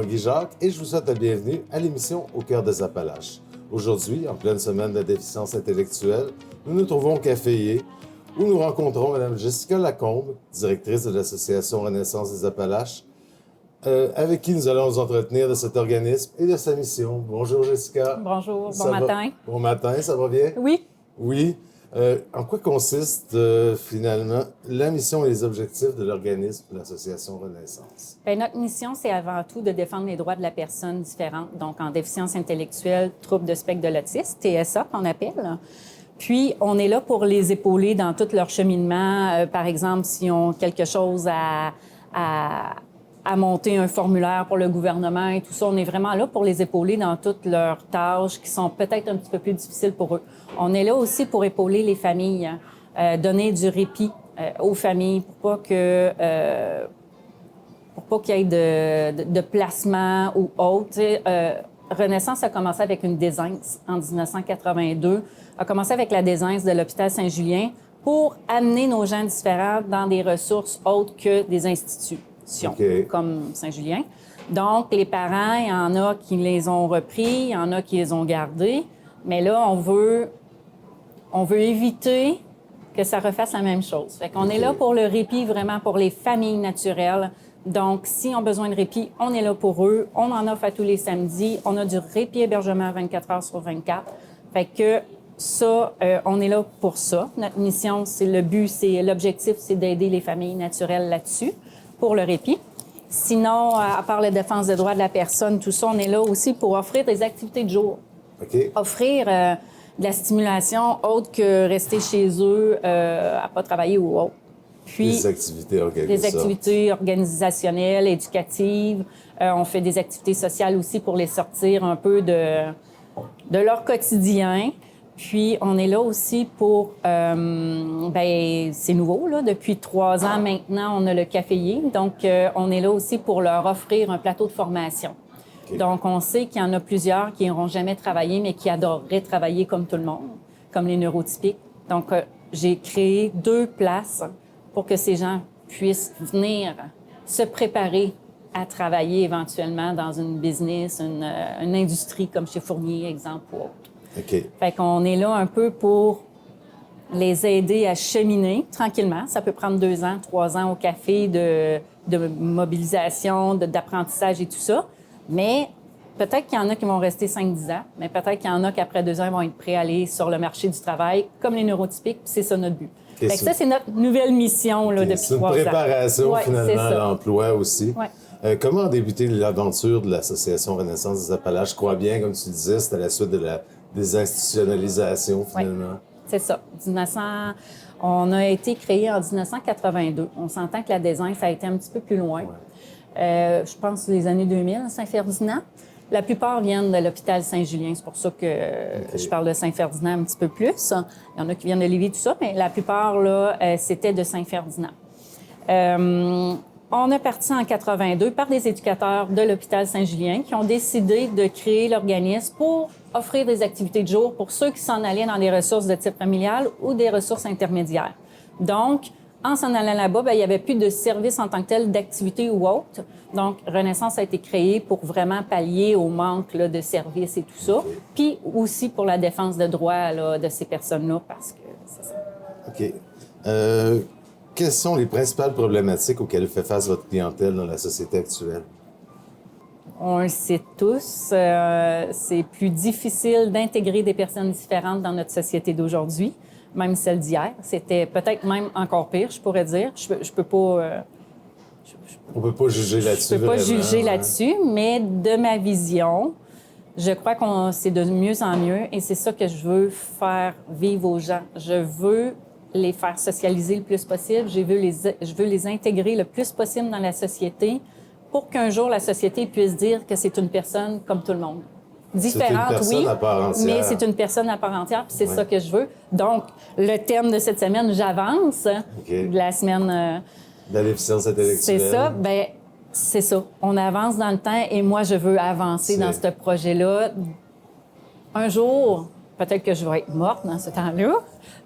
Guy Jacques et je vous souhaite la bienvenue à l'émission Au cœur des Appalaches. Aujourd'hui, en pleine semaine de la déficience intellectuelle, nous nous trouvons au Caféier où nous rencontrons Mme Jessica Lacombe, directrice de l'Association Renaissance des Appalaches, avec qui nous allons nous entretenir de cet organisme et de sa mission. Bonjour Jessica. Bonjour, bon matin. Bon matin, ça va bien? Oui. Oui. En quoi consiste finalement la mission et les objectifs de l'organisme de l'Association Renaissance? Bien, notre mission, c'est avant tout de défendre les droits de la personne différente, donc en déficience intellectuelle, trouble de spectre de l'autisme, TSA qu'on appelle. Puis, on est là pour les épauler dans tout leur cheminement. Par exemple, s'ils ont quelque chose à monter un formulaire pour le gouvernement et tout ça. On est vraiment là pour les épauler dans toutes leurs tâches qui sont peut-être un petit peu plus difficiles pour eux. On est là aussi pour épauler les familles, donner du répit aux familles pour pas qu'il y ait de placement ou autre. Renaissance a commencé avec une désince en 1982, a commencé avec la désince de l'hôpital Saint-Julien pour amener nos gens différents dans des ressources autres que des instituts. Comme Saint-Julien. Donc, les parents, il y en a qui les ont repris, il y en a qui les ont gardés. Mais là, on veut éviter que ça refasse la même chose. Fait qu'on est là pour le répit, vraiment pour les familles naturelles. Donc, s'ils ont besoin de répit, on est là pour eux. On en offre à tous les samedis. On a du répit hébergement 24 heures sur 24. Fait que ça, on est là pour ça. Notre mission, l'objectif, c'est d'aider les familles naturelles là-dessus, pour le répit. Sinon, à part la défense des droits de la personne, tout ça, on est là aussi pour offrir des activités de jour. Offrir de la stimulation autre que rester chez eux à pas travailler ou autre. Puis, des activités, des activités organisationnelles, éducatives. On fait des activités sociales aussi pour les sortir un peu de leur quotidien. Puis, on est là aussi pour... c'est nouveau, là. Depuis 3 ans maintenant, on a le Caféier. Donc, on est là aussi pour leur offrir un plateau de formation. Donc, on sait qu'il y en a plusieurs qui n'auront jamais travaillé, mais qui adoreraient travailler comme tout le monde, comme les neurotypiques. Donc, j'ai créé 2 places pour que ces gens puissent venir se préparer à travailler éventuellement dans une business, une industrie comme chez Fournier, exemple, ou autre. Fait qu'on est là un peu pour les aider à cheminer tranquillement. Ça peut prendre 2 ans, 3 ans au café de mobilisation, d'apprentissage et tout ça. Mais peut-être qu'il y en a qui vont rester 5-10 ans, mais peut-être qu'il y en a qu'après 2 ans, ils vont être prêts à aller sur le marché du travail, comme les neurotypiques, puis c'est ça notre but. Fait que ça, c'est notre nouvelle mission là, depuis 3 ans. C'est une préparation, finalement, à ça. l'emploi aussi. Ouais. Comment a débuté l'aventure de l'Association Renaissance des Appalaches? Je crois bien, comme tu disais, c'était la suite de la désinstitutionnalisation, finalement. Oui, c'est ça. On a été créé en 1982. On s'entend que la désince a été un petit peu plus loin. Je pense les années 2000, Saint-Ferdinand. La plupart viennent de l'hôpital Saint-Julien. C'est pour ça que je parle de Saint-Ferdinand un petit peu plus. Il y en a qui viennent de Lévis, tout ça, mais la plupart, là, c'était de Saint-Ferdinand. On est parti en 82 par des éducateurs de l'hôpital Saint-Julien qui ont décidé de créer l'organisme pour offrir des activités de jour pour ceux qui s'en allaient dans des ressources de type familial ou des ressources intermédiaires. Donc, en s'en allant là-bas, il n'y avait plus de service en tant que tel, d'activité ou autre. Donc, Renaissance a été créée pour vraiment pallier au manque là, de services et tout ça. Puis aussi pour la défense de droits là, de ces personnes-là, parce que c'est ça. OK. Quelles sont les principales problématiques auxquelles fait face votre clientèle dans la société actuelle? On le sait tous, c'est plus difficile d'intégrer des personnes différentes dans notre société d'aujourd'hui, même celle d'hier. C'était peut-être même encore pire, je pourrais dire. Je peux pas... On peut pas juger là-dessus. Je peux pas juger là-dessus, mais de ma vision, je crois qu'on c'est de mieux en mieux et c'est ça que je veux faire vivre aux gens. Je veux les faire socialiser le plus possible. Je veux les intégrer le plus possible dans la société pour qu'un jour, la société puisse dire que c'est une personne comme tout le monde. Différente, oui, mais c'est une personne à part entière, puis c'est ça que je veux. Donc, le thème de cette semaine, j'avance, de la semaine... de la déficience intellectuelle. C'est ça, c'est ça. On avance dans le temps et moi, je veux avancer dans ce projet-là. Un jour, peut-être que je vais être morte dans ce temps-là,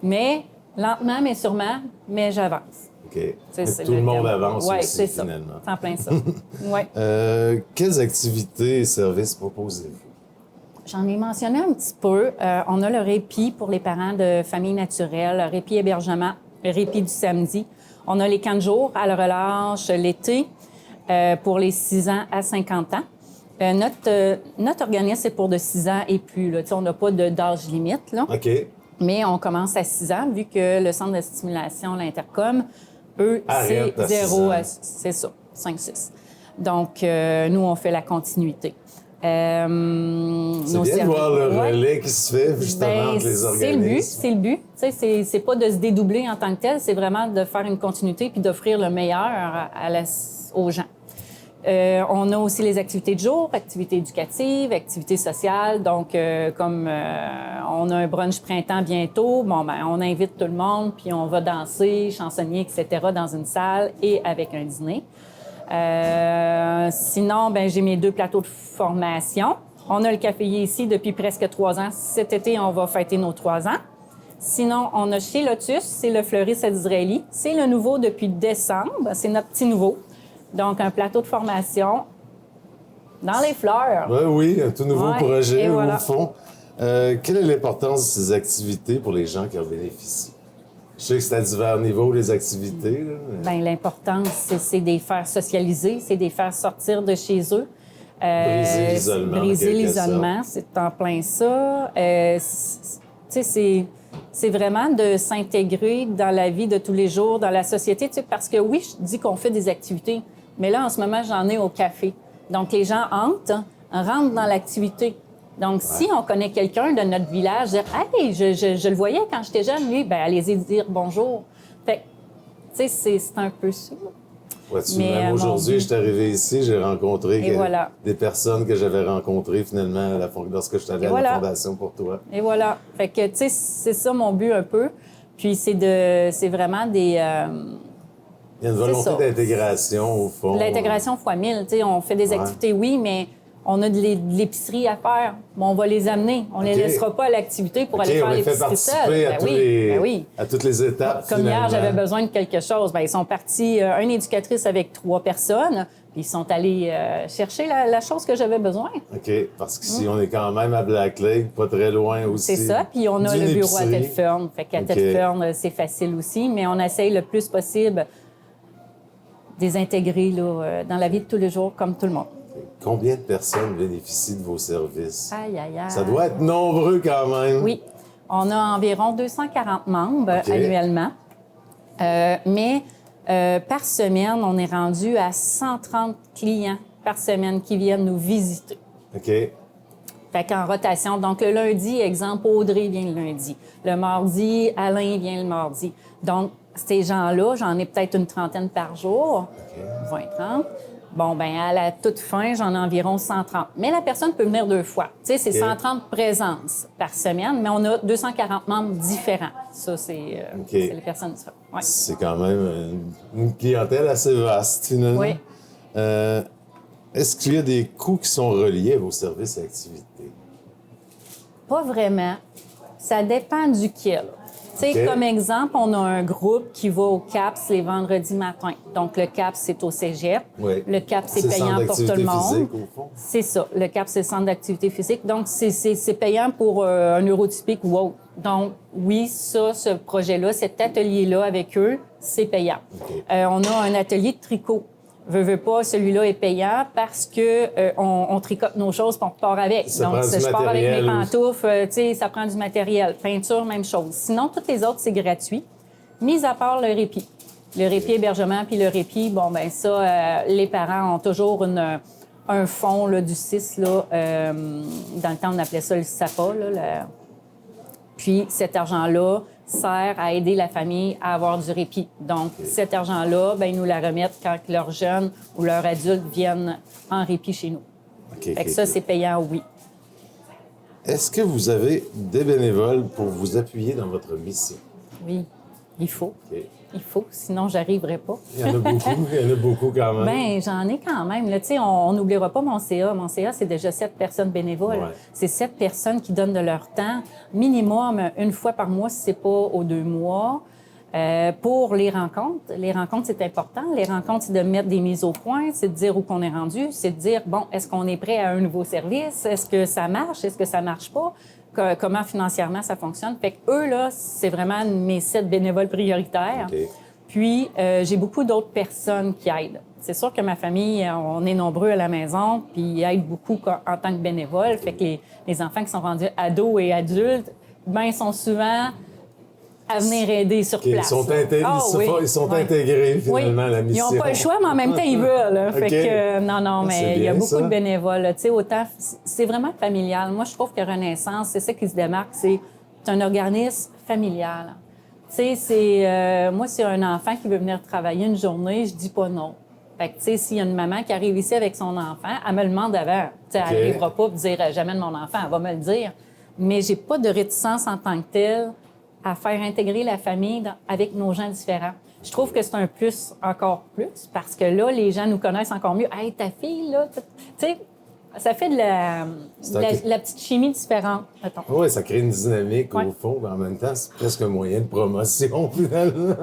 mais lentement, mais sûrement, mais j'avance. OK. Mais C'est tout le monde terme. avance Ouais, aussi, c'est ça. finalement. C'est en plein ça. Ouais. Quelles activités et services proposez-vous? J'en ai mentionné un petit peu. On a le répit pour les parents de famille naturelle, le répit hébergement, le répit du samedi. On a les camps de jour à la relâche l'été pour les 6 ans à 50 ans. Notre organisme, c'est pour de 6 ans et plus. Là. On n'a pas d'âge limite. Là. OK. Mais on commence à 6 ans, vu que le centre de stimulation, l'Intercom, eux, Arrête c'est à 6 0 ans. à... C'est ça, 5-6. Donc, nous, on fait la continuité. C'est bien de voir le relais qui se fait, justement, entre les organismes. C'est le but. Tu sais, c'est pas de se dédoubler en tant que tel, c'est vraiment de faire une continuité puis d'offrir le meilleur aux gens. On a aussi les activités de jour, activités éducatives, activités sociales. Donc, comme on a un brunch printemps bientôt, on invite tout le monde, puis on va danser, chansonner, etc. dans une salle et avec un dîner. Sinon, j'ai mes 2 plateaux de formation. On a le caféier ici depuis presque 3 ans. Cet été, on va fêter nos 3 ans. Sinon, on a chez Lotus, c'est le fleuriste d'Israéli. C'est le nouveau depuis décembre. C'est notre petit nouveau. Donc, un plateau de formation dans les fleurs. Oui, un tout nouveau projet au voilà. fond. Quelle est l'importance de ces activités pour les gens qui en bénéficient? Je sais que c'est à divers niveaux, les activités. Là, mais... L'importance, c'est de les faire socialiser, c'est de les faire sortir de chez eux. Briser l'isolement. Briser l'isolement, c'est en plein ça. C'est vraiment de s'intégrer dans la vie de tous les jours, dans la société. Parce que oui, je dis qu'on fait des activités, mais là, en ce moment, j'en ai au café. Donc, les gens rentrent dans l'activité. Donc, si on connaît quelqu'un de notre village, dire « Hey, je le voyais quand j'étais jeune, lui, allez-y dire bonjour. » Fait tu sais, c'est un peu ça. Même aujourd'hui, je suis arrivé ici, j'ai rencontré voilà. des personnes que j'avais rencontrées finalement lorsque je suis allé à la Fondation pour toi. Et voilà. Fait que, tu sais, c'est ça mon but un peu. Puis c'est vraiment des... Il y a une volonté d'intégration, au fond. L'intégration fois 1000. Tu sais, on fait des activités, oui, mais on a de l'épicerie à faire. On va les amener. On les laissera pas à l'activité pour aller faire l'épicerie seule. À toutes les étapes, comme finalement. hier, j'avais besoin de quelque chose. Ils sont partis, une éducatrice avec 3 personnes, puis ils sont allés chercher la chose que j'avais besoin. OK, parce qu'ici, on est quand même à Black Lake, pas très loin aussi. C'est ça, puis on a le bureau à Tête-Fern. Fait qu'à Tête-Fern, c'est facile aussi, mais on essaye le plus possible de les intégrer là, dans la vie de tous les jours, comme tout le monde. Combien de personnes bénéficient de vos services? Aïe. Ça doit être nombreux quand même. Oui. On a environ 240 membres annuellement. Mais par semaine, on est rendu à 130 clients par semaine qui viennent nous visiter. OK. Fait qu'en rotation. Donc, le lundi, exemple, Audrey vient le lundi. Le mardi, Alain vient le mardi. Donc, ces gens-là, j'en ai peut-être une trentaine par jour. OK. 20-30. Bon, à la toute fin, j'en ai environ 130. Mais la personne peut venir 2 fois. Tu sais, c'est 130 présences par semaine, mais on a 240 membres différents. Ça, c'est les personnes différentes. Ouais. C'est quand même une clientèle assez vaste, finalement. Oui. Est-ce qu'il y a des coûts qui sont reliés à vos services et activités? Pas vraiment. Ça dépend duquel. Tu sais, comme exemple, on a un groupe qui va au CAPS les vendredis matins. Donc, le CAPS, c'est au cégep. Oui. Le CAPS, c'est payant pour tout le monde. Physique, au fond. C'est ça. Le CAPS, c'est le centre d'activité physique. Donc, c'est payant pour un neurotypique ou autre. Donc, oui, ça, ce projet-là, cet atelier-là avec eux, c'est payant. Okay. On a un atelier de tricot. Veux pas, celui-là est payant parce que on tricote nos choses et on repart avec. Donc, si je pars avec mes pantoufles, tu sais, ça prend du matériel. Peinture, même chose. Sinon, toutes les autres, c'est gratuit, mis à part le répit. Le répit hébergement puis le répit, ça, les parents ont toujours un fonds là, du 6, là, dans le temps, on appelait ça le SAPA. Là, Puis, cet argent-là sert à aider la famille à avoir du répit. Donc, cet argent-là, ils nous la remettent quand leurs jeunes ou leurs adultes viennent en répit chez nous. Ça, c'est payant, oui. Est-ce que vous avez des bénévoles pour vous appuyer dans votre mission? Oui, il faut. Il faut, sinon j'arriverai pas. Il y en a beaucoup quand même. J'en ai quand même. Tu sais, on n'oubliera pas mon CA. Mon CA, c'est déjà 7 personnes bénévoles. Ouais. C'est 7 personnes qui donnent de leur temps, minimum 1 fois par mois si c'est pas aux 2 mois. Pour les rencontres, c'est important. Les rencontres, c'est de mettre des mises au point, c'est de dire où qu'on est rendu, c'est de dire, bon, est-ce qu'on est prêt à un nouveau service? Est-ce que ça marche? Est-ce que ça marche pas? Comment financièrement ça fonctionne? Fait que eux, là, c'est vraiment mes 7 bénévoles prioritaires. Okay. Puis, j'ai beaucoup d'autres personnes qui aident. C'est sûr que ma famille, on est nombreux à la maison, puis ils aident beaucoup en tant que bénévoles. Fait que les enfants qui sont rendus ados et adultes, ben ils sont souvent à venir aider sur place. Ils sont intégrés finalement à la mission. Ils n'ont pas le choix, mais en même temps, ils veulent. Là. Fait que, non, mais il y a beaucoup de bénévoles. Tu sais, autant, c'est vraiment familial. Moi, je trouve que Renaissance, c'est ça qui se démarque, c'est un organisme familial. Tu sais, moi, s'il y a un enfant qui veut venir travailler une journée, je dis pas non. Fait que, tu sais, s'il y a une maman qui arrive ici avec son enfant, elle me le demande avant. Tu sais, elle n'arrivera pas pour dire « j'amène mon enfant », elle va me le dire. Mais j'ai pas de réticence en tant que telle à faire intégrer la famille avec nos gens différents. Je trouve que c'est un plus, encore plus, parce que là, les gens nous connaissent encore mieux. « Hey, ta fille, là... » Tu sais, ça fait de la petite chimie différente, mettons. Oui, ça crée une dynamique au fond, mais en même temps, c'est presque un moyen de promotion, finalement.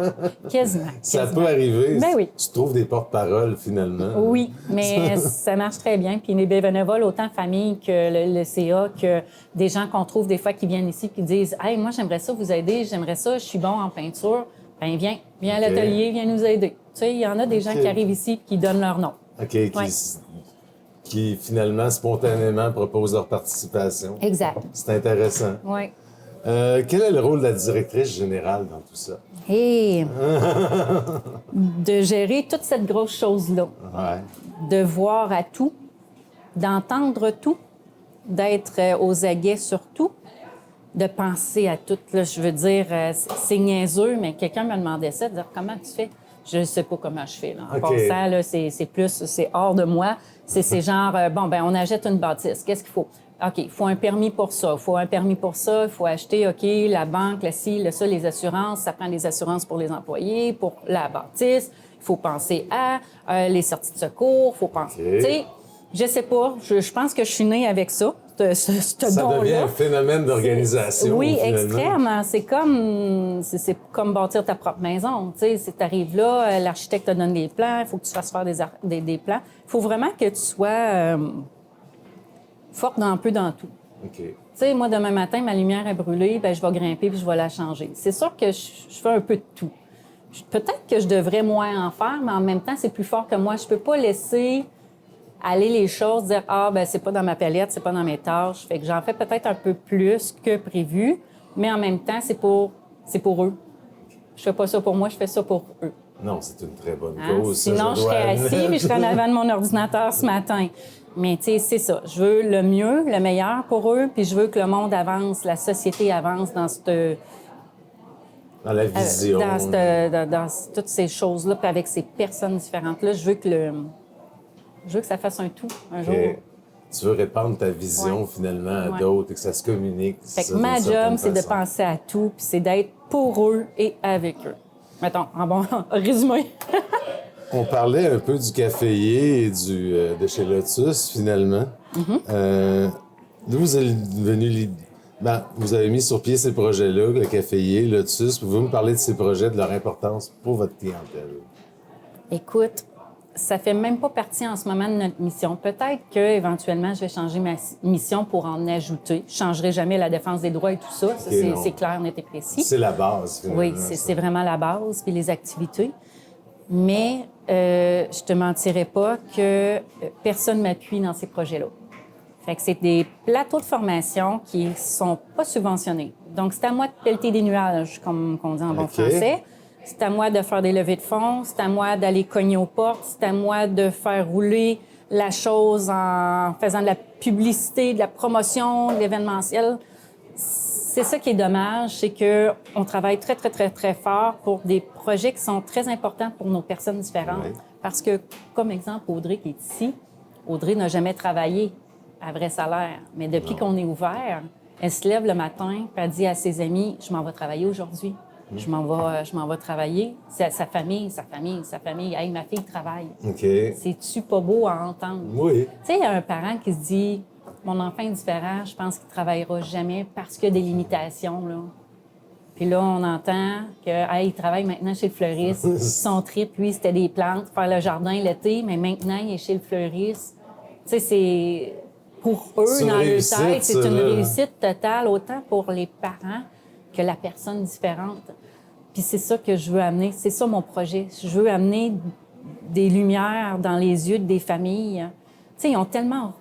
Quasiment. Ça peut arriver. Ben oui. Tu trouves des porte-paroles, finalement. Oui, mais ça marche très bien. Puis les bénévoles, autant famille que le CA, que des gens qu'on trouve des fois qui viennent ici qui disent « Hey, moi, j'aimerais ça vous aider, j'aimerais ça, je suis bon en peinture. » Ben viens à l'atelier, viens nous aider. Tu sais, il y en a des gens qui arrivent ici et qui donnent leur nom. OK, qui finalement, spontanément, proposent leur participation. Exact. C'est intéressant. Oui. Quel est le rôle de la directrice générale dans tout ça? Et de gérer toute cette grosse chose-là. Ouais. De voir à tout, d'entendre tout, d'être aux aguets sur tout, de penser à tout. Là, je veux dire, c'est niaiseux, mais quelqu'un me demandait ça, de dire comment tu fais? Je ne sais pas comment je fais. Là. En passant, là, c'est hors de moi. C'est genre, on achète une bâtisse. Qu'est-ce qu'il faut? OK, il faut un permis pour ça. Il faut un permis pour ça. Il faut acheter, OK, la banque, la ci, le ça, les assurances. Ça prend des assurances pour les employés, pour la bâtisse. Il faut penser à les sorties de secours. Il faut penser... Tu sais, je sais pas. Je pense que je suis née avec ça. Ça devient un phénomène d'organisation. Oui, finalement. extrême. C'est comme bâtir ta propre maison. Tu sais, tu arrives là, l'architecte te donne des plans, il faut que tu fasses faire des plans. Il faut vraiment que tu sois forte un peu dans tout. OK. Tu sais, moi, demain matin, ma lumière est brûlée, je vais grimper puis je vais la changer. C'est sûr que je fais un peu de tout. Peut-être que je devrais moins en faire, mais en même temps, c'est plus fort que moi. Je peux pas laisser aller les choses, dire « Ah, c'est pas dans ma palette, c'est pas dans mes tâches. » Fait que j'en fais peut-être un peu plus que prévu, mais en même temps, c'est pour eux. Je fais pas ça pour moi, je fais ça pour eux. Non, c'est une très bonne cause. Sinon, je serais assis, mais je serais en avant de mon ordinateur ce matin. Mais tu sais, c'est ça. Je veux le mieux, le meilleur pour eux, puis je veux que le monde avance, la société avance dans cette... Dans la vision. Dans toutes ces choses-là, puis avec ces personnes différentes-là, je veux que ça fasse un tout, un jour. Tu veux répandre ta vision, finalement, à d'autres et que ça se communique. Fait que ma job, c'est de penser à tout, puis c'est d'être pour eux et avec eux. Mettons, en bon résumé. On parlait un peu du caféier et de chez Lotus, finalement. D'où vous êtes venu... vous avez mis sur pied ces projets-là, le caféier, Lotus. Pouvez-vous me parler de ces projets, de leur importance pour votre clientèle? Écoute, ça fait même pas partie en ce moment de notre mission. Peut-être qu'éventuellement, je vais changer ma mission pour en ajouter. Je ne changerai jamais la défense des droits et tout ça. C'est clair, net et précis. C'est la base, finalement. Oui, c'est vraiment la base, puis les activités. Mais je te mentirais pas que personne m'appuie dans ces projets-là. Fait que c'est des plateaux de formation qui sont pas subventionnés. Donc, c'est à moi de pelleter des nuages, comme on dit en bon français. C'est à moi de faire des levées de fonds, c'est à moi d'aller cogner aux portes, c'est à moi de faire rouler la chose en faisant de la publicité, de la promotion, de l'événementiel. C'est ça qui est dommage, c'est qu'on travaille très, très, très, très fort pour des projets qui sont très importants pour nos personnes différentes. Oui. Parce que, comme exemple, Audrey qui est ici, Audrey n'a jamais travaillé à vrai salaire. Mais depuis qu'on est ouvert, elle se lève le matin et elle dit à ses amis, « Je m'en vais travailler aujourd'hui. Je m'en vais travailler. » C'est sa famille. « Hey, ma fille travaille. » C'est-tu pas beau à entendre? Oui. Tu sais, il y a un parent qui se dit, « Mon enfant est différent, je pense qu'il ne travaillera jamais parce qu'il y a des limitations. » là. Puis là, on entend qu'il travaille maintenant chez le fleuriste. Son trip, lui, c'était des plantes, faire le jardin l'été, mais maintenant, il est chez le fleuriste. Tu sais, c'est... Pour eux, dans leur tête, c'est une réussite totale, autant pour les parents que la personne différente. Puis c'est ça que je veux amener. C'est ça mon projet. Je veux amener des lumières dans les yeux des familles. Tu sais, ils ont tellement...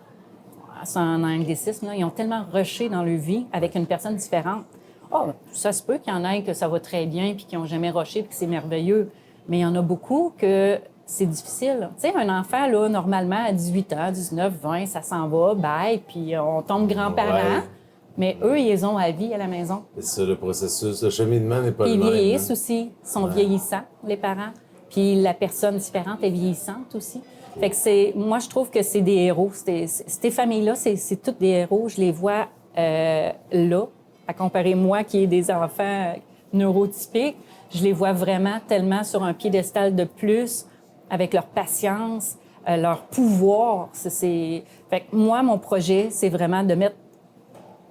C'est un anglicisme, là, ils ont tellement rushé dans leur vie avec une personne différente. Oh, ça se peut qu'il y en ait que ça va très bien puis qui n'ont jamais rushé puis que c'est merveilleux. Mais il y en a beaucoup que c'est difficile. Tu sais, un enfant, là, normalement, à 18 ans, 19, 20, ça s'en va, bye, puis on tombe grands-parents. Ouais. Mais eux, ils ont à vie à la maison. C'est ça, le processus, le cheminement n'est pas le même. Ils vieillissent aussi, ils sont vieillissants, les parents. Puis la personne différente est vieillissante aussi. Fait que moi, je trouve que c'est des héros. Ces familles-là, c'est toutes des héros. Je les vois là, à comparer moi qui ai des enfants neurotypiques. Je les vois vraiment tellement sur un piédestal de plus, avec leur patience, leur pouvoir. Fait que moi, mon projet, c'est vraiment de mettre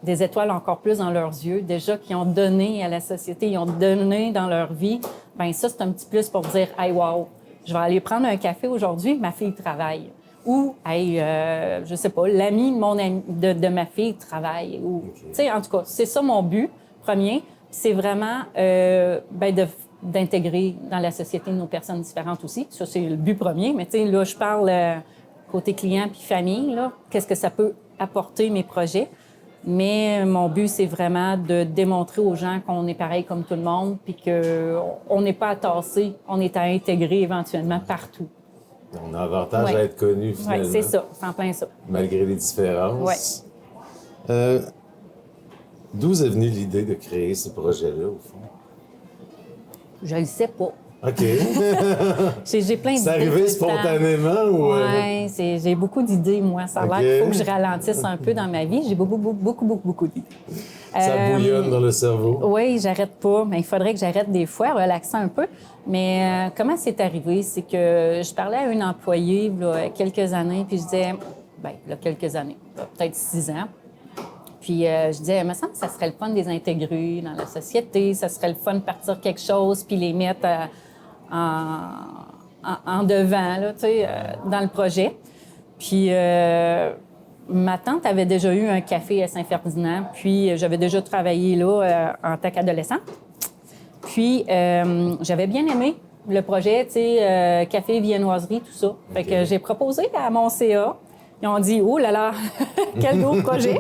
des étoiles encore plus dans leurs yeux, déjà qui ont donné à la société, ils ont donné dans leur vie. Bien, ça, c'est un petit plus pour dire « Hey, wow, je vais aller prendre un café aujourd'hui, ma fille travaille. » Ou « Hey, je sais pas, l'ami de ma fille travaille. » Ou, tu sais, en tout cas, c'est ça mon but premier. C'est vraiment d'intégrer dans la société nos personnes différentes aussi. Ça, c'est le but premier. Mais tu sais, là, je parle côté client puis famille, là, qu'est-ce que ça peut apporter mes projets. Mais mon but, c'est vraiment de démontrer aux gens qu'on est pareil comme tout le monde puis qu'on n'est pas à tasser, on est à intégrer éventuellement partout. On a avantage à être connu, finalement. Oui, c'est ça, c'est en plein ça. Malgré les différences. Oui. D'où est venue l'idée de créer ce projet-là, au fond? Je le sais pas. OK. J'ai plein d'idées. C'est arrivé spontanément ou... Oui, j'ai beaucoup d'idées, moi. Ça a l'air qu'il faut que je ralentisse un peu dans ma vie. J'ai beaucoup d'idées. Ça bouillonne dans le cerveau. Oui, j'arrête pas. Mais il faudrait que j'arrête des fois, relaxer un peu. Mais comment c'est arrivé? C'est que je parlais à une employée il y a quelques années, puis je disais... Bien, il y a quelques années, peut-être 6 ans. Puis je disais, il me semble que ça serait le fun de les intégrer dans la société, ça serait le fun de partir quelque chose puis les mettre en devant, là, tu sais, dans le projet. Puis ma tante avait déjà eu un café à Saint-Ferdinand, puis j'avais déjà travaillé là en tant qu'adolescente. Puis j'avais bien aimé le projet, tu sais, café, viennoiserie, tout ça. Fait que j'ai proposé à mon CA. Ils ont dit « Oh là là, quel gros projet! »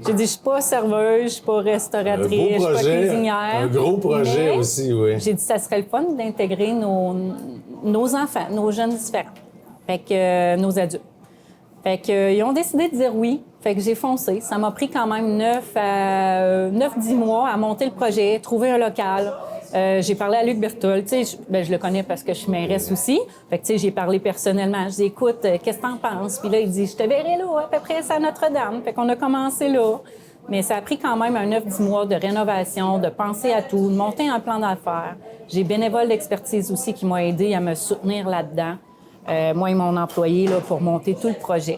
J'ai dit « Je suis pas serveuse, je suis pas restauratrice, je suis pas cuisinière. » Un gros projet aussi, oui. J'ai dit « Ça serait le fun d'intégrer nos enfants, nos jeunes différents, fait que nos adultes. » Fait que ils ont décidé de dire oui. Fait que j'ai foncé. Ça m'a pris quand même 9-10 mois à monter le projet, trouver un local. J'ai parlé à Luc Berthold, tu sais, je le connais parce que je suis mairesse aussi. Fait que, tu sais, j'ai parlé personnellement. Je dis, écoute, qu'est-ce que t'en penses? Puis là, il dit, je te verrai là, à peu près, c'est à Notre-Dame. Fait qu'on a commencé là. Mais ça a pris quand même un 9-10 mois de rénovation, de penser à tout, de monter un plan d'affaires. J'ai bénévole d'expertise aussi qui m'a aidé à me soutenir là-dedans. Moi et mon employé, là, pour monter tout le projet.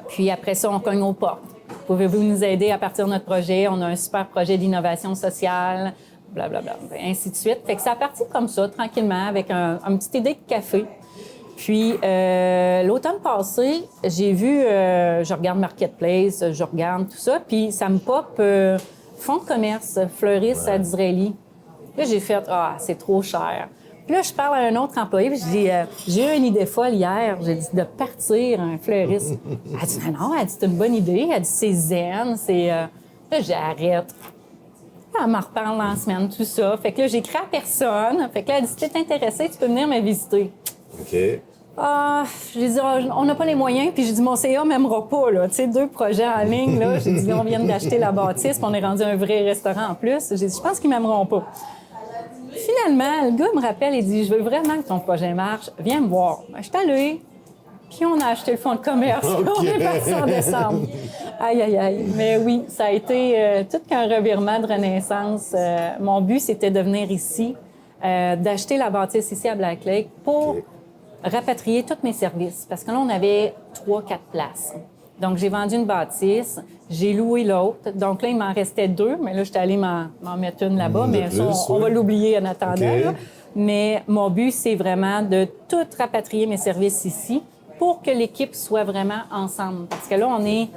Puis après ça, on cogne aux portes. Pouvez-vous nous aider à partir de notre projet? On a un super projet d'innovation sociale. Blablabla, ainsi de suite. Fait que ça a parti comme ça, tranquillement, avec une petite idée de café. Puis, l'automne passé, j'ai vu, je regarde Marketplace, je regarde tout ça, puis ça me pop fonds de commerce, fleuriste à Disraeli. Là, j'ai fait, c'est trop cher. Puis là, je parle à un autre employé, puis je dis, j'ai eu une idée folle hier, j'ai dit de partir un fleuriste. Elle dit, non, elle dit, c'est une bonne idée, elle dit, c'est zen, c'est... Là, j'arrête. Elle m'en reparle en semaine, tout ça. Fait que là, j'écris à personne. Fait que là, elle dit, si t'es intéressée, tu peux venir me visiter. OK. J'ai dit, on n'a pas les moyens. Puis j'ai dit, mon CA m'aimera pas, là. Tu sais, 2 projets en ligne, là. J'ai dit, on vient d'acheter la bâtisse, puis on est rendu un vrai restaurant en plus. J'ai dit, je pense qu'ils m'aimeront pas. Finalement, le gars me rappelle et dit, je veux vraiment que ton projet marche. Viens me voir. Je suis allée. Puis on a acheté le fonds de commerce. Okay. On est parti en décembre. Aïe, aïe, aïe. Mais oui, ça a été tout qu'un revirement de renaissance. Mon but, c'était de venir ici, d'acheter la bâtisse ici à Black Lake pour rapatrier tous mes services. Parce que là, on avait 3-4 places. Donc, j'ai vendu une bâtisse, j'ai loué l'autre. Donc là, il m'en restait 2, mais là, j'étais allée m'en mettre une là-bas, mais plus, ça, on va l'oublier en attendant. OK. Là. Mais mon but, c'est vraiment de tout rapatrier mes services ici pour que l'équipe soit vraiment ensemble. Parce que là, on est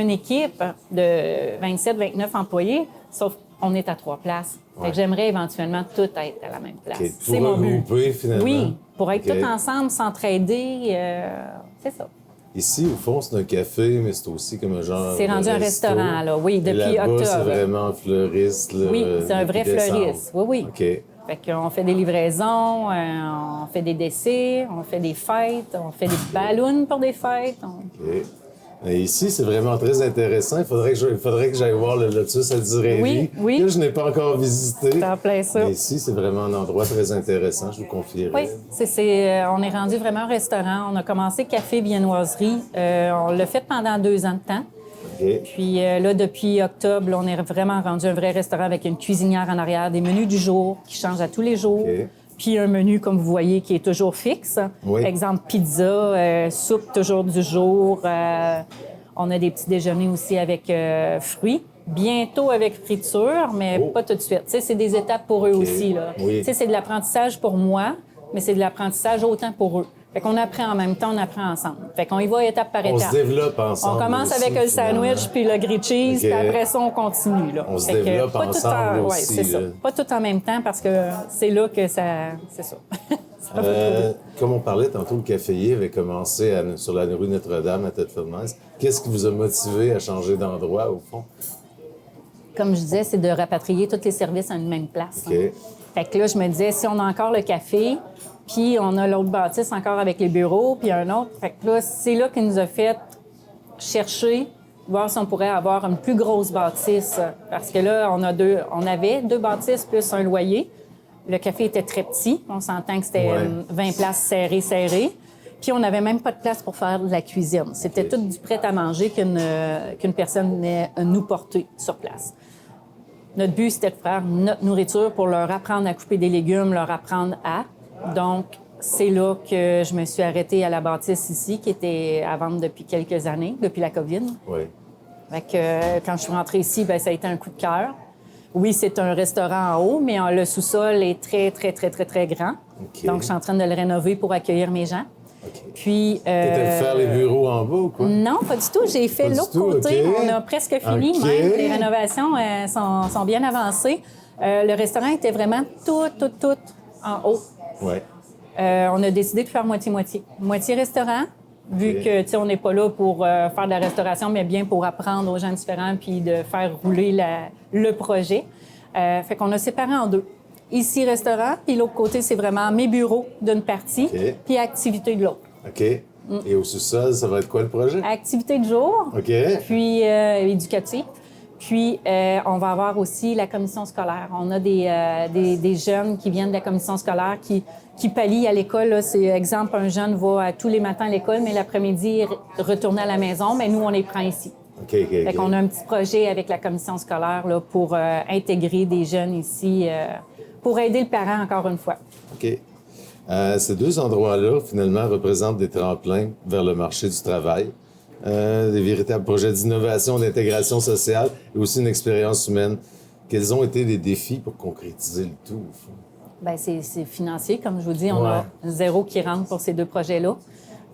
une équipe de 27, 29 employés, sauf qu'on est à 3 places. Fait que j'aimerais éventuellement tout être à la même place. OK. C'est mon but. Regrouper, finalement. Oui, pour être OK. tous ensemble, s'entraider, c'est ça. Ici, au fond, c'est un café, mais c'est aussi comme un genre C'est rendu de un resto. restaurant, là, oui, Et depuis là-bas, octobre. c'est vraiment fleuriste, là, Oui, c'est un vrai depuis décembre. fleuriste. Oui, oui. OK. Fait qu'on fait des livraisons, on fait des décès, on fait des fêtes, on fait des ballons pour des fêtes. OK. Et ici, c'est vraiment très intéressant. Il faudrait que j'aille voir le Lotus à Duréry, Oui, oui. que je n'ai pas encore visité. C'est en plein ça. Mais ici, c'est vraiment un endroit très intéressant, je vous confierai. Oui, on est rendu vraiment un restaurant. On a commencé café viennoiserie. On l'a fait pendant 2 ans de temps. OK. Puis là, depuis octobre, on est vraiment rendu un vrai restaurant avec une cuisinière en arrière, des menus du jour qui changent à tous les jours. OK. Puis un menu, comme vous voyez, qui est toujours fixe. Oui. Exemple, pizza, soupe toujours du jour. On a des petits déjeuners aussi avec fruits. Bientôt avec friture, mais pas tout de suite. Tu sais, c'est des étapes pour eux aussi, là. Oui. Tu sais, c'est de l'apprentissage pour moi, mais c'est de l'apprentissage autant pour eux. Fait qu'on apprend en même temps, on apprend ensemble. Fait qu'on y va étape par étape. On se développe ensemble. On commence aussi, avec le finalement. sandwich puis le grilled cheese, OK. puis après ça, on continue. Là. On se Fait que développe pas tout ensemble en- aussi, c'est ça. là. Pas tout en même temps parce que c'est là que ça... C'est ça. Ça va trouver. Comme on parlait tantôt, le caféier avait commencé sur la rue Notre-Dame à Tête-Fermaise. Qu'est-ce qui vous a motivé à changer d'endroit, au fond? Comme je disais, c'est de rapatrier tous les services à une même place. OK. Fait que là, je me disais, si on a encore le café, puis on a l'autre bâtisse encore avec les bureaux, puis un autre. Fait que là, c'est là qu'il nous a fait chercher, voir si on pourrait avoir une plus grosse bâtisse. Parce que là, on avait 2 bâtisses plus un loyer. Le café était très petit. On s'entend que c'était 20 places serrées. Puis on n'avait même pas de place pour faire de la cuisine. C'était tout du prêt-à-manger qu'une personne venait nous porter sur place. Notre but, c'était de faire notre nourriture pour leur apprendre à couper des légumes, leur apprendre à. Donc, c'est là que je me suis arrêtée à la bâtisse ici, qui était à vendre depuis quelques années, depuis la COVID. Oui. Fait que, quand je suis rentrée ici, bien, ça a été un coup de cœur. Oui, c'est un restaurant en haut, mais le sous-sol est très, très, très, très, très grand. OK. Donc, je suis en train de le rénover pour accueillir mes gens. OK. Puis... T'étais de faire les bureaux en bas ou quoi? Non, pas du tout. J'ai fait Pas du l'autre tout, côté. OK. On a presque fini OK. même. Les rénovations sont bien avancées. Le restaurant était vraiment tout en haut. Oui. On a décidé de faire moitié-moitié. Moitié restaurant, vu OK. que, tu sais, on n'est pas là pour faire de la restauration, mais bien pour apprendre aux gens différents puis de faire rouler le projet. Fait qu'on a séparé en 2. Ici, restaurant, puis l'autre côté, c'est vraiment mes bureaux d'une partie, OK. puis activité de l'autre. OK. Et au sous-sol, ça va être quoi le projet? Activité de jour, OK. puis éducative. Puis, on va avoir aussi la commission scolaire. On a des jeunes qui viennent de la commission scolaire qui pallient à l'école. Là. C'est exemple, un jeune va tous les matins à l'école, mais l'après-midi, retourner à la maison. Mais nous, on les prend ici. OK, OK, Fait OK. qu'on a un petit projet avec la commission scolaire là, pour intégrer des jeunes ici, pour aider le parent, encore une fois. OK. Ces 2 endroits-là, finalement, représentent des tremplins vers le marché du travail, des véritables projets d'innovation, d'intégration sociale et aussi une expérience humaine. Quels ont été les défis pour concrétiser le tout, au fond? Bien, c'est financier, comme je vous dis. On a 0 qui rentre pour ces 2 projets-là.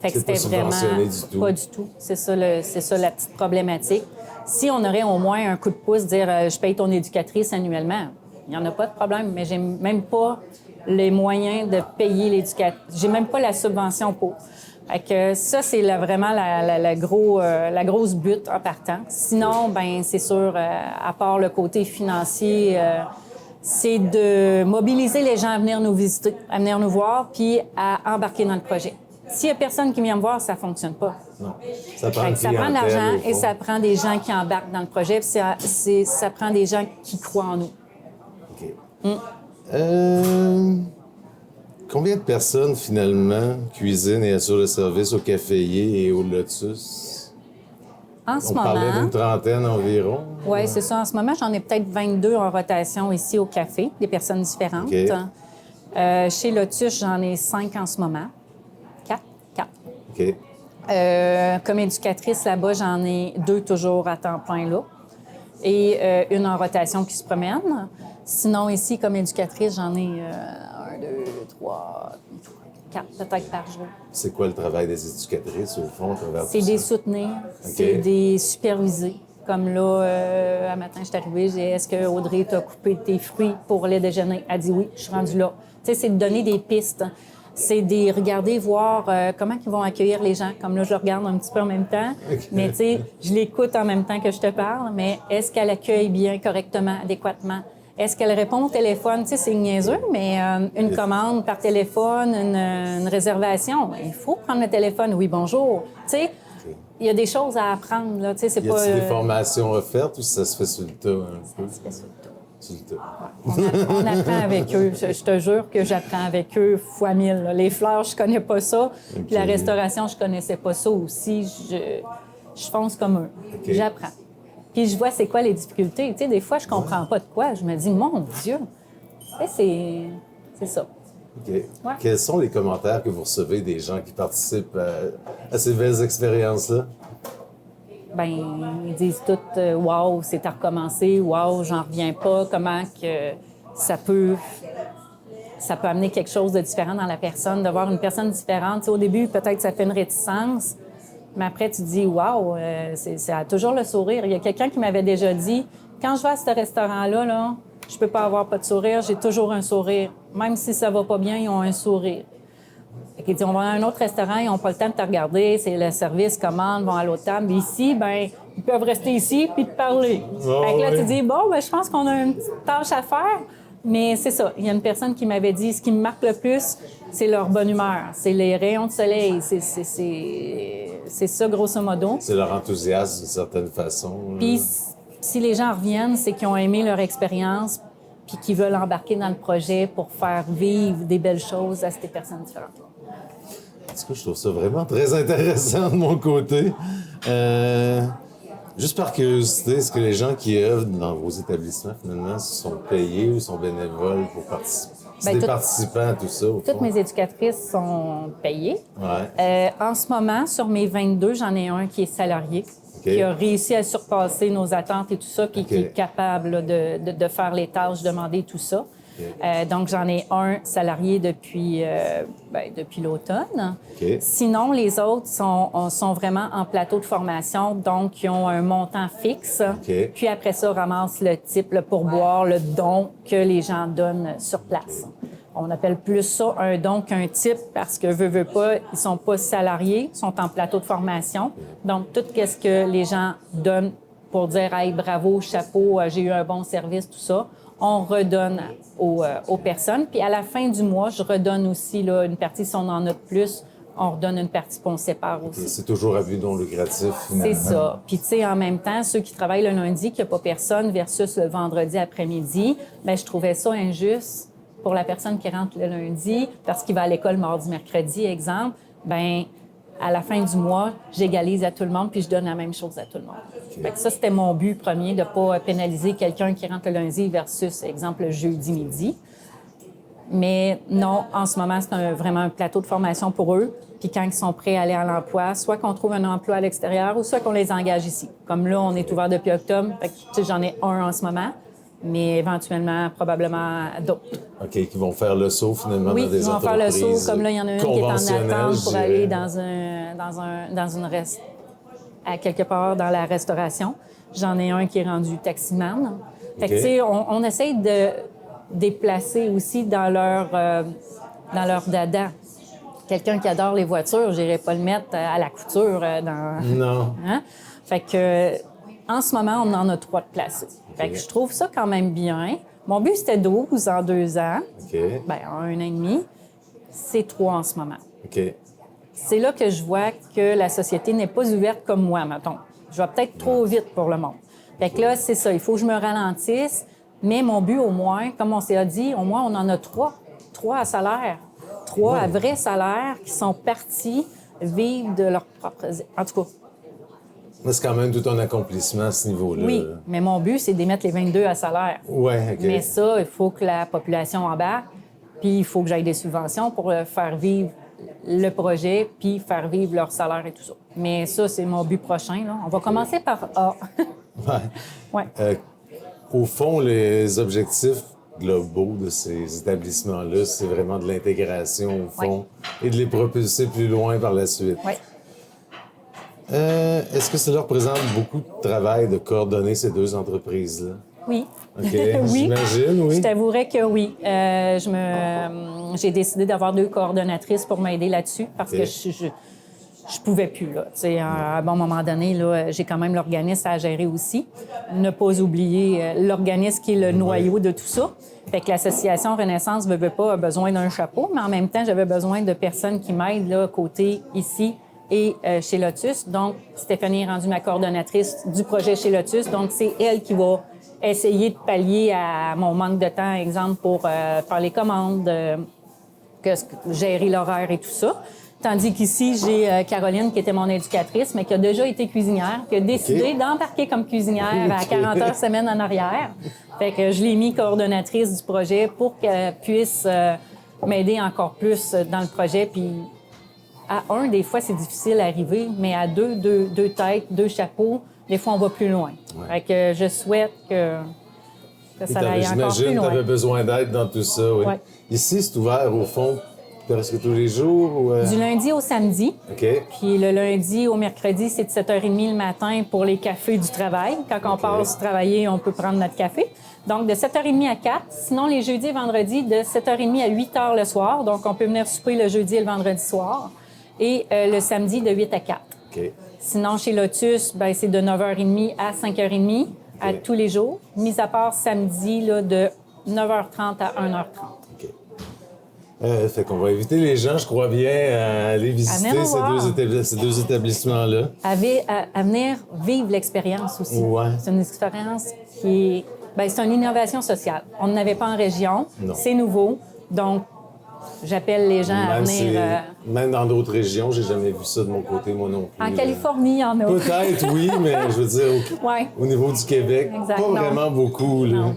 Fait que C'est pas c'était vraiment subventionné du tout. pas du tout. C'est ça la petite problématique. Si on aurait au moins un coup de pouce, dire je paye ton éducatrice annuellement, il n'y en a pas de problème, mais j'ai même pas les moyens de payer l'éducatrice. J'ai même pas la subvention pour. Fait que ça, c'est vraiment la grosse butte en partant. Sinon, ben c'est sûr, à part le côté financier, c'est de mobiliser les gens à venir nous visiter, à venir nous voir, puis à embarquer dans le projet. S'il y a personne qui vient me voir, ça fonctionne pas. Non. Ça prend Fait une que ça prend de clientèle, l'argent au et fond. ça prend des gens qui embarquent dans le projet, puis ça prend des gens qui croient en nous. OK. Combien de personnes, finalement, cuisinent et assurent le service au caféier et au Lotus? En ce On parlait moment, d'une trentaine environ. oui, c'est ça. En ce moment, j'en ai peut-être 22 en rotation ici au café, des personnes différentes. OK. Chez Lotus, j'en ai 5 en ce moment. 4. OK. Comme éducatrice, là-bas, j'en ai 2 toujours à temps plein là et une en rotation qui se promène. Sinon, ici, comme éducatrice, j'en ai 1, 2, 3, 4 peut-être par jour. C'est quoi le travail des éducatrices, au fond, à travers C'est tout des ça? soutenir, c'est des superviser. Comme là, un matin, je suis arrivée, j'ai dit, est-ce que Audrey t'a coupé tes fruits pour le déjeuner? Elle dit oui, je suis rendue là. Tu sais, c'est de donner des pistes. C'est de regarder, voir comment ils vont accueillir les gens. Comme là, je le regarde un petit peu en même temps. Okay. Mais tu sais, je l'écoute en même temps que je te parle. Mais est-ce qu'elle accueille bien, correctement, adéquatement? Est-ce qu'elle répond au téléphone? Tu sais, c'est niaiseux, mais une commande par téléphone, une réservation, il faut prendre le téléphone. Oui, bonjour. Tu sais, il y a des choses à apprendre, là. Tu sais, c'est Y a-t-il des formations offertes ou ça se fait sur le tas un peu? Ça se fait sur le tas. Sur le tas. On apprend avec eux. Je te jure que j'apprends avec eux fois 1000. Là. Les fleurs, je connais pas ça. Okay. Puis la restauration, je connaissais pas ça aussi. Je fonce comme eux. Okay. J'apprends. Puis je vois c'est quoi les difficultés. Tu sais, des fois, je comprends pas de quoi. Je me dis, mon Dieu, c'est ça. OK. Ouais. Quels sont les commentaires que vous recevez des gens qui participent à ces belles expériences-là? Bien, ils disent tout « Wow, c'est à recommencer. Wow, j'en reviens pas. Comment que ça peut amener quelque chose de différent dans la personne, de voir une personne différente. Tu sais, au début, peut-être ça fait une réticence, mais après, tu dis « Wow, ça a toujours le sourire. » Il y a quelqu'un qui m'avait déjà dit « Quand je vais à ce restaurant-là, là, je peux pas avoir pas de sourire. J'ai toujours un sourire. Même si ça va pas bien, ils ont un sourire. » Il dit, on va à un autre restaurant, ils n'ont pas le temps de te regarder, c'est le service, commande, vont à l'autre table. Mais ici, ben ils peuvent rester ici puis te parler. Oh, fait que là, oui. tu dis, bon, ben je pense qu'on a une petite tâche à faire. Mais c'est ça. Il y a une personne qui m'avait dit, ce qui me marque le plus, c'est leur bonne humeur. C'est les rayons de soleil. C'est ça, grosso modo. C'est leur enthousiasme, d'une certaine façon. Puis, si les gens reviennent, c'est qu'ils ont aimé leur expérience puis qu'ils veulent embarquer dans le projet pour faire vivre des belles choses à ces personnes différentes. En tout cas, je trouve ça vraiment très intéressant de mon côté. Juste par curiosité, est-ce que les gens qui œuvrent dans vos établissements, finalement, sont payés ou sont bénévoles pour participer? C'est des participants à tout ça, au fond? Toutes mes éducatrices sont payées. Ouais. En ce moment, sur mes 22, j'en ai un qui est salarié, qui a réussi à surpasser nos attentes et tout ça, puis qui est capable là, de faire les tâches demandées, tout ça. Donc, j'en ai un salarié depuis l'automne. Sinon, les autres sont vraiment en plateau de formation, donc ils ont un montant fixe. Puis après ça, ramassent le type, le pourboire, le don que les gens donnent sur place. On appelle plus ça un don qu'un type parce que, veut pas, ils sont pas salariés, ils sont en plateau de formation. Donc, tout ce que les gens donnent pour dire « Hey, bravo, chapeau, j'ai eu un bon service », tout ça, on redonne aux personnes. Puis à la fin du mois, je redonne aussi là, une partie, si on en a de plus, on redonne une partie, puis on sépare aussi. C'est toujours à but non lucratif, finalement. C'est ça. Puis tu sais, en même temps, ceux qui travaillent le lundi, qu'il n'y a pas personne, versus le vendredi après-midi, bien, je trouvais ça injuste pour la personne qui rentre le lundi, parce qu'il va à l'école mardi, mercredi, exemple, bien, à la fin du mois, j'égalise à tout le monde puis je donne la même chose à tout le monde. Fait que ça, c'était mon but premier, de ne pas pénaliser quelqu'un qui rentre le lundi versus, exemple, le jeudi midi. Mais non, en ce moment, c'est vraiment un plateau de formation pour eux. Puis quand ils sont prêts à aller à l'emploi, soit qu'on trouve un emploi à l'extérieur ou soit qu'on les engage ici. Comme là, on est ouvert depuis octobre. Fait que, j'en ai un en ce moment, mais éventuellement, probablement d'autres. OK, qui vont faire le saut finalement dans des entreprises. Oui, ils vont faire le saut. Comme là, il y en a une qui est en attente pour aller à quelque part dans la restauration. J'en ai un qui est rendu taximan. Fait que, tu sais, on essaye de déplacer aussi dans leur dada. Quelqu'un qui adore les voitures, je n'irais pas le mettre à la couture dans... Non. Hein? Fait que, en ce moment, on en a 3 de placés. Fait que je trouve ça quand même bien. Mon but, c'était 12 en 2 ans. Bien, en 1 an et demi. C'est 3 en ce moment. C'est là que je vois que la société n'est pas ouverte comme moi, mettons. Je vais peut-être trop vite pour le monde. Fait que là, c'est ça. Il faut que je me ralentisse. Mais mon but, au moins, comme on s'est dit, au moins, on en a 3. 3 à salaire. 3 à vrai salaire qui sont partis vivre de leur propre... En tout cas... C'est quand même tout un accomplissement à ce niveau-là. Oui, mais mon but, c'est d'émettre les 22 à salaire. Oui, OK. Mais ça, il faut que la population embarque, puis il faut que j'aille des subventions pour faire vivre le projet, puis faire vivre leur salaire et tout ça. Mais ça, c'est mon but prochain, là. On va commencer par A. Ouais. Ouais. Au fond, les objectifs globaux de ces établissements-là, c'est vraiment de l'intégration, au fond, et de les propulser plus loin par la suite. Oui. Est-ce que cela représente beaucoup de travail de coordonner ces deux entreprises-là? Oui. OK, Oui. j'imagine, oui. Je t'avouerais que oui. J'ai décidé d'avoir 2 coordonnatrices pour m'aider là-dessus parce que je pouvais plus, là. Tu sais, à un bon moment donné, là, j'ai quand même l'organisme à gérer aussi. Ne pas oublier l'organisme qui est le noyau de tout ça. Fait que l'association Renaissance veut pas a besoin d'un chapeau, mais en même temps, j'avais besoin de personnes qui m'aident, là, côté ici et chez Lotus. Donc, Stéphanie est rendue ma coordonnatrice du projet chez Lotus. Donc, c'est elle qui va essayer de pallier à mon manque de temps, exemple, pour faire les commandes, gérer l'horaire et tout ça. Tandis qu'ici, j'ai Caroline, qui était mon éducatrice, mais qui a déjà été cuisinière, qui a décidé d'embarquer comme cuisinière à 40 heures semaine en arrière. Fait que je l'ai mis coordonnatrice du projet pour qu'elle puisse m'aider encore plus dans le projet. Puis à 1, des fois, c'est difficile à arriver, mais à 2 têtes, 2 chapeaux, des fois, on va plus loin. Ouais. Fait que je souhaite que ça aille encore plus loin. J'imagine que tu avais besoin d'aide dans tout ça, oui. Ouais. Ici, c'est ouvert, au fond, presque tous les jours? Ou, Du lundi au samedi. OK. Puis le lundi au mercredi, c'est de 7h30 le matin pour les cafés du travail. Quand on passe travailler, on peut prendre notre café. Donc, de 7h30 à 4. Sinon, les jeudis et vendredis, de 7h30 à 8h le soir. Donc, on peut venir souper le jeudi et le vendredi soir. Et le samedi, de 8 à 4. OK. Sinon, chez Lotus, ben, c'est de 9h30 à 5h30 à tous les jours. Mis à part samedi, là, de 9h30 à 1h30. Fait qu'on va inviter les gens, je crois bien, à aller visiter ces deux établissements-là. À venir vivre l'expérience aussi. Ouais. C'est une expérience qui est... Bien, c'est une innovation sociale. On n'en avait pas en région. Non. C'est nouveau. Donc, j'appelle les gens à venir... Même dans d'autres régions, j'ai jamais vu ça de mon côté, moi non plus. En Californie, il y en a. Peut-être, oui, mais je veux dire, au niveau du Québec, exact. pas vraiment beaucoup. Là. Non.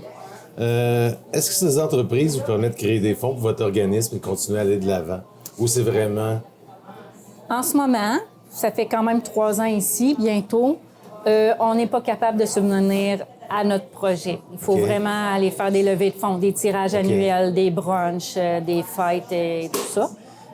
Est-ce que ces entreprises vous permettent de créer des fonds pour votre organisme et continuer à aller de l'avant? Ou c'est vraiment... En ce moment, ça fait quand même 3 ans ici, bientôt, on n'est pas capable de subvenir à notre projet. Il faut vraiment aller faire des levées de fonds, des tirages annuels, des brunchs, des fêtes et tout ça.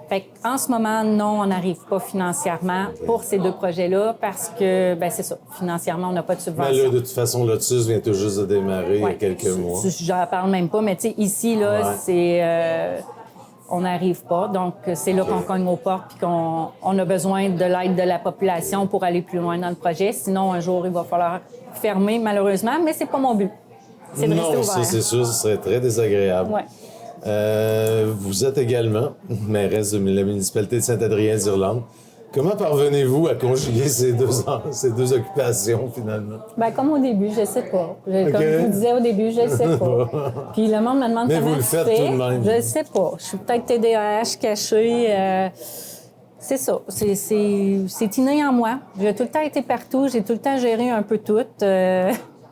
Fait qu'en ce moment, non, on n'arrive pas financièrement pour ces 2 projets-là parce que, ben c'est ça, financièrement, on n'a pas de subvention. Mais là, de toute façon, Lotus vient tout juste de démarrer il y a quelques mois. J'en parle même pas, mais tu sais, ici, là, c'est... on n'arrive pas. Donc, c'est là qu'on cogne aux portes puis qu'on a besoin de l'aide de la population pour aller plus loin dans le projet. Sinon, un jour, il va falloir fermer, malheureusement, mais c'est pas mon but. C'est de rester ouvert. Non, ça, c'est sûr, ce serait très désagréable. Ouais. Vous êtes également mairesse de la municipalité de Saint-Adrien-d'Irlande. Comment parvenez-vous à conjuguer ces deux occupations, finalement? Bien, comme au début, je sais pas. Comme je vous disais au début, je sais pas. Puis le monde me demande Mais comment vous le tu faites fais. tout de même. Je sais pas. Je suis peut-être TDAH caché. C'est ça. C'est inné en moi. J'ai tout le temps été partout. J'ai tout le temps géré un peu tout.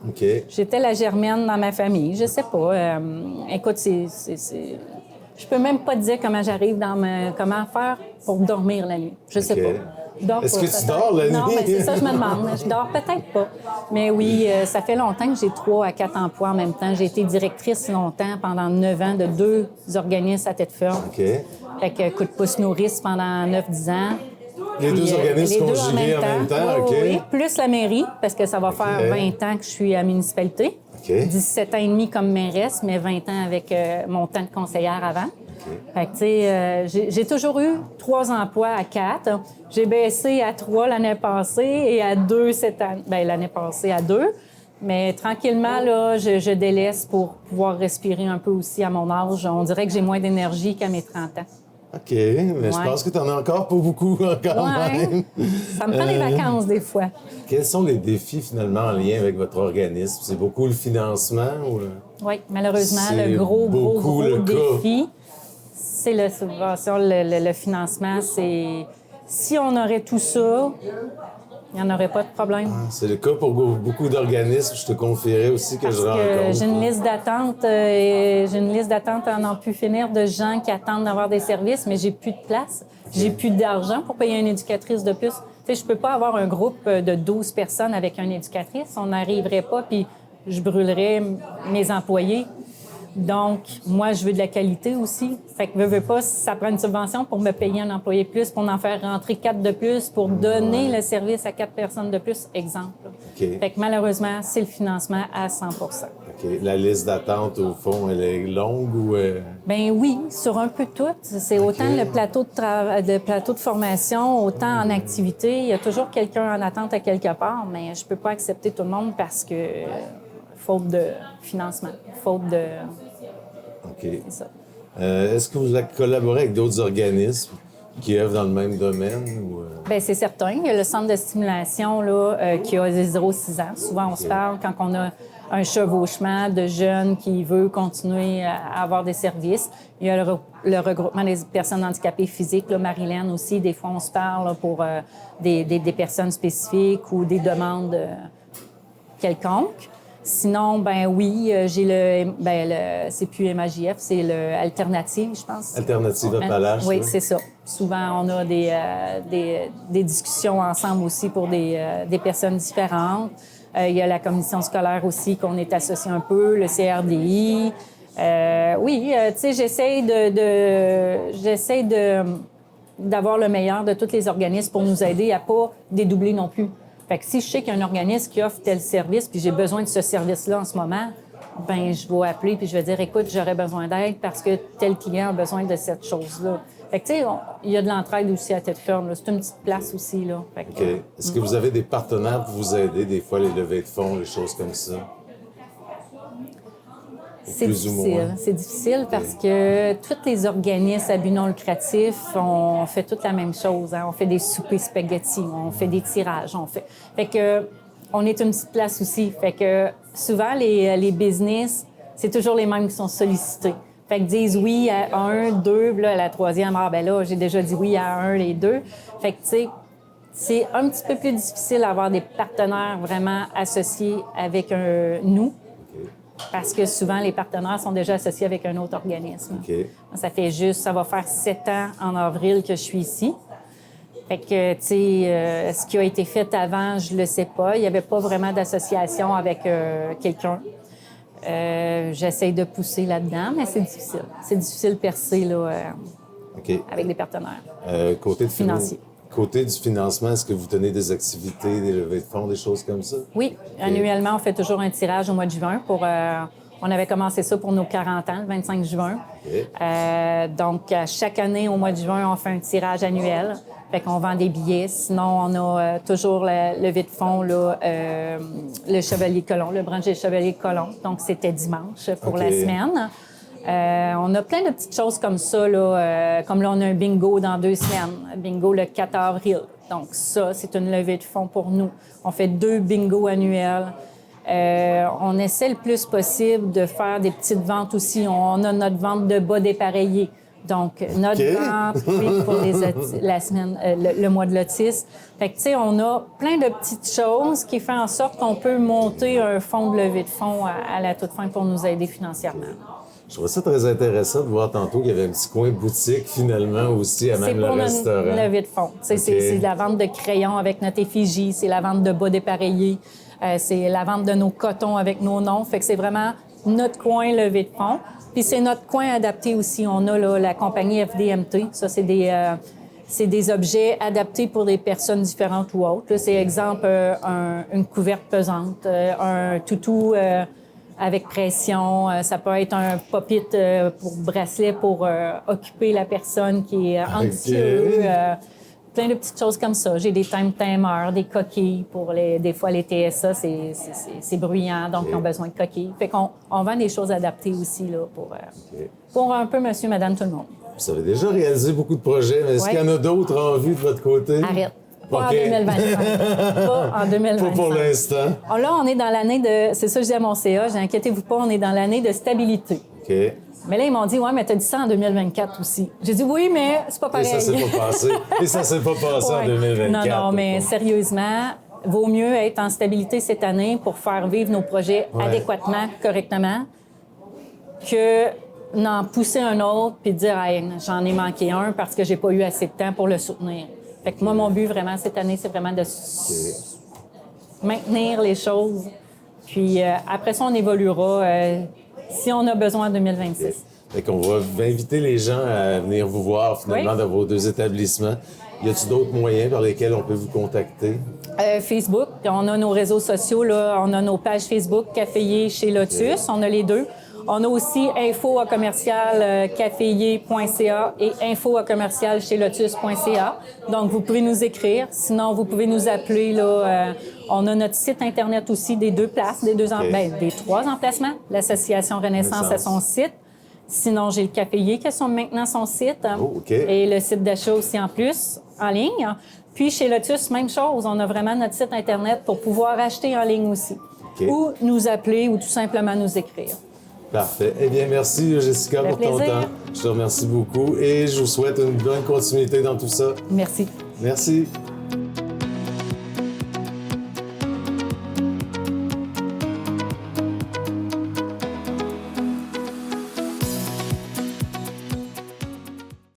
OK. J'étais la germaine dans ma famille. Je sais pas. Écoute, je peux même pas te dire comment j'arrive comment faire pour dormir la nuit. Je sais pas. Est-ce que tu dors la nuit? Non, mais c'est ça, je me demande. Je dors peut-être pas. Mais oui, ça fait longtemps que j'ai 3 à 4 emplois en même temps. J'ai été directrice longtemps, pendant 9 ans, de 2 organismes à tête ferme. OK. Fait que coup de pouce nourrice pendant 9-10 ans. Les Puis, 2 organismes les 2 conjugués en même temps, oui, OK. oui, plus la mairie, parce que ça va faire 20 ans que je suis à la municipalité. OK. 17 ans et demi comme mairesse, mais 20 ans avec mon temps de conseillère avant. Fait que, tu sais, j'ai toujours eu 3 emplois à 4. J'ai baissé à 3 l'année passée et à 2 cette année. Bien, l'année passée à 2. Mais tranquillement, là, je délaisse pour pouvoir respirer un peu aussi à mon âge. On dirait que j'ai moins d'énergie qu'à mes 30 ans. OK, mais je pense que tu en as encore pas beaucoup quand même. Ça me prend des vacances des fois. Quels sont les défis finalement en lien avec votre organisme? C'est beaucoup le financement? Ou... Oui, malheureusement, c'est le gros le défi, c'est la subvention, le financement. C'est si on aurait tout ça, Il n'y en aurait pas de problème. C'est le cas pour beaucoup d'organismes. Je te confierais aussi que Parce je que rencontre. j'ai une liste d'attente, j'ai une liste d'attente à n'en plus finir de gens qui attendent d'avoir des services, mais j'ai plus de place, j'ai plus d'argent pour payer une éducatrice de plus. Tu sais, je peux pas avoir un groupe de 12 personnes avec une éducatrice, on n'arriverait pas, puis je brûlerais mes employés. Donc, moi, je veux de la qualité aussi. Fait que, veux pas, ça prend une subvention pour me payer un employé plus, pour en faire rentrer 4 de plus, pour donner le service à 4 personnes de plus, exemple. OK. Fait que, malheureusement, c'est le financement à 100 OK. La liste d'attente, au fond, elle est longue ou... Ben oui, sur un peu tout. C'est autant le plateau de plateau de formation, autant en activité. Il y a toujours quelqu'un en attente à quelque part, mais je peux pas accepter tout le monde parce que faute de financement, faute de... OK. C'est ça. Est-ce que vous collaborez avec d'autres organismes qui œuvrent dans le même domaine? Bien, c'est certain. Il y a le centre de stimulation là, qui a 0-6 ans. Souvent, on se parle quand on a un chevauchement de jeunes qui veut continuer à avoir des services. Il y a le regroupement des personnes handicapées physiques, là, Marilyn aussi. Des fois, on se parle là, pour des personnes spécifiques ou des demandes quelconques. Sinon, ben oui, j'ai c'est plus MAJF, c'est le Alternative, je pense. Alternative Appalaches. Oui, c'est ça. Souvent, on a des discussions ensemble aussi pour des personnes différentes. Il y a la commission scolaire aussi qu'on est associé un peu, le CRDI. Oui, tu sais, j'essaie d'avoir le meilleur de tous les organismes pour nous aider à pas dédoubler non plus. Fait que si je sais qu'il y a un organisme qui offre tel service puis j'ai besoin de ce service-là en ce moment, ben je vais appeler puis je vais dire, écoute, j'aurais besoin d'aide parce que tel client a besoin de cette chose-là. Fait que, tu sais, il y a de l'entraide aussi à tête ferme. C'est une petite place aussi, là. Fait que, OK. Est-ce que vous avez des partenaires pour vous aider, des fois, les levées de fonds, les choses comme ça? c'est difficile. C'est difficile parce que tous les organismes à but non lucratif, on fait toute la même chose. Hein. On fait des soupers spaghettis, on fait des tirages, Fait que on est une petite place aussi. Fait que souvent, les business, c'est toujours les mêmes qui sont sollicités. Fait que disent oui à un, deux, là, à la troisième, ben là, j'ai déjà dit oui à un, les deux. Fait que, tu sais, c'est un petit peu plus difficile d'avoir des partenaires vraiment associés avec nous. Parce que souvent, les partenaires sont déjà associés avec un autre organisme. OK. Ça va faire 7 ans en avril que je suis ici. Fait que, tu sais, ce qui a été fait avant, je le sais pas. Il n'y avait pas vraiment d'association avec quelqu'un. J'essaie de pousser là-dedans, mais c'est difficile. C'est difficile de percer là, avec des partenaires financiers. Côté du financement, est-ce que vous tenez des activités, des levées de fonds, des choses comme ça? Oui. Annuellement, on fait toujours un tirage au mois de juin. On avait commencé ça pour nos 40 ans, le 25 juin. Donc, à chaque année, au mois de juin, on fait un tirage annuel. Fait qu'on vend des billets. Sinon, on a toujours la levée de fonds, là, le Chevalier Colomb, le branché Chevalier Colomb. Donc, c'était dimanche pour la semaine. On a plein de petites choses comme ça, là, comme là, on a un bingo dans 2 semaines, un bingo le 4 avril. Donc ça, c'est une levée de fonds pour nous. On fait 2 bingos annuels. On essaie le plus possible de faire des petites ventes aussi. On a notre vente de bas dépareillés. Donc, notre vente, oui, pour la semaine, le mois de l'autisme. Fait que, tu sais, on a plein de petites choses qui font en sorte qu'on peut monter un fonds de levée de fonds à la toute fin pour nous aider financièrement. Je trouve ça très intéressant de voir tantôt qu'il y avait un petit coin boutique, finalement, aussi, à même le restaurant. C'est pour une levée de fonds. C'est la vente de crayons avec notre effigie, c'est la vente de bas dépareillés, c'est la vente de nos cotons avec nos noms. Fait que c'est vraiment notre coin levée de fonds. Puis c'est notre coin adapté aussi. On a là, la compagnie FDMT. Ça, c'est des objets adaptés pour des personnes différentes ou autres. Là, c'est exemple une couverte pesante, un toutou avec pression. Ça peut être un pop-it pour bracelet pour occuper la personne qui est anxieuse. Plein de petites choses comme ça. J'ai des time-timers, des coquilles pour des fois les TSA, c'est bruyant, donc ils ont besoin de coquilles. Fait qu'on vend des choses adaptées aussi là, pour un peu monsieur, madame, tout le monde. Vous avez déjà réalisé beaucoup de projets, mais est-ce qu'il y en a d'autres en vue de votre côté? Arrête. Pas en 2025. Pas en 2025. Pas pour l'instant. Là, on est dans l'année de... C'est ça que je dis à mon CA, inquiétez-vous pas, on est dans l'année de stabilité. OK. Mais là, ils m'ont dit, ouais, mais t'as dit ça en 2024 aussi. J'ai dit, oui, mais c'est pas pareil. Et ça s'est pas passé. En 2024. Non, mais sérieusement, vaut mieux être en stabilité cette année pour faire vivre nos projets adéquatement, correctement, que d'en pousser un autre puis de dire hey, j'en ai manqué un parce que j'ai pas eu assez de temps pour le soutenir. Fait que moi, mon but vraiment cette année, c'est vraiment de maintenir les choses. Puis après ça, on évoluera si on a besoin en 2026. Okay. Fait qu'on va inviter les gens à venir vous voir finalement dans vos deux établissements. Y a-t-il d'autres moyens par lesquels on peut vous contacter? Facebook, on a nos réseaux sociaux, là, on a nos pages Facebook Caféier chez Lotus, on a les deux. On a aussi info@caféier.ca et info@chez lotus.ca. Donc, vous pouvez nous écrire. Sinon, vous pouvez nous appeler. Là, on a notre site Internet aussi des deux places, des trois emplacements. L'Association Renaissance a son site. Sinon, j'ai le Caféier qui a maintenant son site. Et le site d'achat aussi en plus, en ligne. Puis, chez Lotus, même chose. On a vraiment notre site Internet pour pouvoir acheter en ligne aussi. Ou nous appeler ou tout simplement nous écrire. Parfait. Eh bien, merci, Jessica, pour ton temps. Je te remercie beaucoup et je vous souhaite une bonne continuité dans tout ça. Merci. Merci.